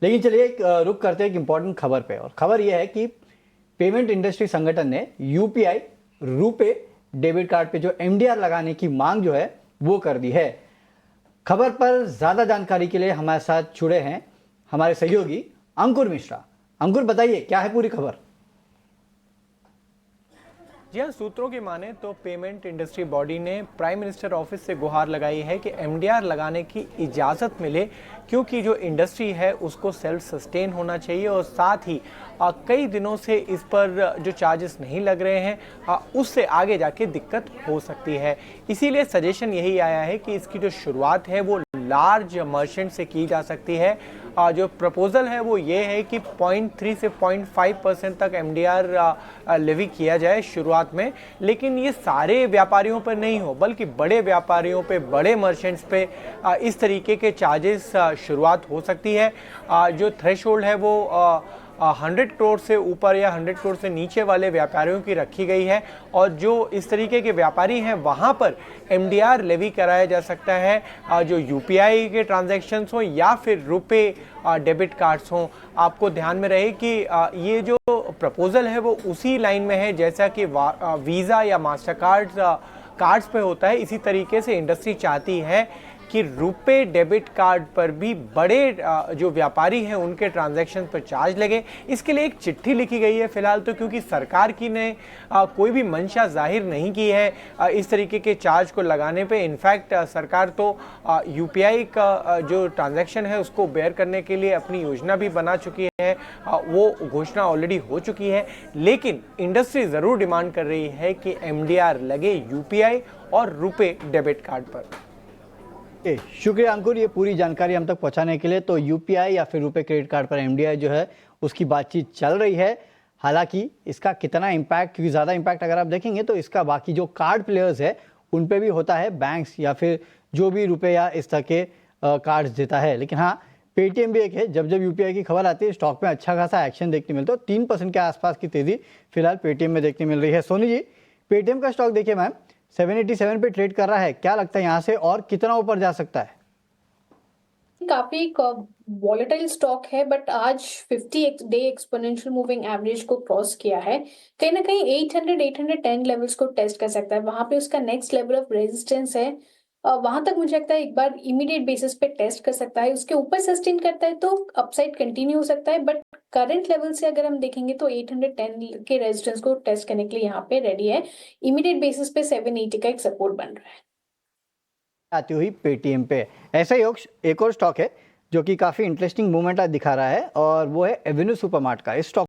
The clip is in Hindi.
लेकिन चलिए एक रुक करते हैं एक इंपॉर्टेंट खबर पे। और खबर यह है कि पेमेंट इंडस्ट्री संगठन ने यूपीआई रुपे डेबिट कार्ड पे जो एमडीआर लगाने की मांग जो है वो कर दी है। खबर पर ज्यादा जानकारी के लिए हमारे साथ जुड़े हैं हमारे सहयोगी अंकुर मिश्रा। अंकुर, बताइए क्या है पूरी खबर। जी हाँ, सूत्रों की माने तो पेमेंट इंडस्ट्री बॉडी ने प्राइम मिनिस्टर ऑफिस से गुहार लगाई है कि एमडीआर लगाने की इजाज़त मिले, क्योंकि जो इंडस्ट्री है उसको सेल्फ सस्टेन होना चाहिए और साथ ही कई दिनों से इस पर जो चार्जेस नहीं लग रहे हैं उससे आगे जाके दिक्कत हो सकती है। इसीलिए सजेशन यही आया है कि इसकी जो शुरुआत है वो लार्ज मर्चेंट से की जा सकती है। जो प्रपोजल है वो ये है कि 0.3 से 0.5% तक एमडीआर लेवी किया जाए शुरुआत में, लेकिन ये सारे व्यापारियों पर नहीं हो बल्कि बड़े व्यापारियों पे, बड़े मर्चेंट्स पे इस तरीके के चार्जेस शुरुआत हो सकती है। जो थ्रेशोल्ड है वो 100 करोड़ से ऊपर या 100 करोड़ से नीचे वाले व्यापारियों की रखी गई है और जो इस तरीके के व्यापारी हैं वहाँ पर एमडीआर लेवी कराया जा सकता है। जो यूपीआई के ट्रांजैक्शंस हों या फिर रुपे डेबिट कार्ड्स हों। आपको ध्यान में रहे कि ये जो प्रपोजल है वो उसी लाइन में है जैसा कि वीज़ा या मास्टर कार्ड्स पे होता है। इसी तरीके से इंडस्ट्री चाहती है कि रुपे डेबिट कार्ड पर भी बड़े जो व्यापारी हैं उनके ट्रांजैक्शन पर चार्ज लगे। इसके लिए एक चिट्ठी लिखी गई है फिलहाल तो, क्योंकि सरकार की ने कोई भी मंशा जाहिर नहीं की है इस तरीके के चार्ज को लगाने पे। इनफैक्ट सरकार तो यूपीआई का जो ट्रांजैक्शन है उसको बेयर करने के लिए अपनी योजना भी बना चुकी है। वो घोषणा ऑलरेडी हो चुकी है, लेकिन इंडस्ट्री ज़रूर डिमांड कर रही है कि एमडीआर लगे यूपीआई और रुपे डेबिट कार्ड पर। शुक्रिया अंकुर, ये पूरी जानकारी हम तक पहुंचाने के लिए। तो यूपीआई या फिर रुपे क्रेडिट कार्ड पर एमडीआई जो है उसकी बातचीत चल रही है। हालांकि इसका कितना इम्पैक्ट, क्योंकि ज़्यादा इम्पैक्ट अगर आप देखेंगे तो इसका बाकी जो कार्ड प्लेयर्स है उन पे भी होता है, बैंक्स या फिर जो भी रुपए या इस तरह के कार्ड्स देता है। लेकिन हाँ, पेटीएम भी एक है। जब जब यूपीआई की खबर आती है स्टॉक में अच्छा खासा एक्शन देखने मिलता है। 3% के आसपास की तेजी फिलहाल पेटीएम में देखने मिल रही है। सोनी जी, पेटीएम का स्टॉक देखिए मैम 787 पे ट्रेड कर रहा है। क्या लगता है यहाँ से और कितना ऊपर जा सकता है? काफी वॉलेटाइल स्टॉक है, बट आज 50 डे एक्सपोनेंशियल मूविंग एवरेज को क्रॉस किया है। कहीं ना कहीं 810 लेवल्स को टेस्ट कर सकता है। वहां पे उसका नेक्स्ट लेवल ऑफ रेजिस्टेंस है। वहां तक मुझे लगता है एक बार इमीडिएट बेसिस पे टेस्ट कर सकता है। उसके ऊपर सस्टेन करता है तो अपसाइड कंटिन्यू हो सकता है, बट करंट लेवल से अगर हम देखेंगे तो 810 के रेजिस्टेंस को टेस्ट करने के लिए यहाँ पे रेडी है। इमीडिएट बेसिस पे 780 का एक सपोर्ट बन रहा है आती हुई पेटीएम पे। ऐसा ही एक और स्टॉक है जो कि काफी इंटरेस्टिंग मूवमेंट आज दिखा रहा है और वो है एवेन्यू सुपरमार्ट का। इस स्टॉक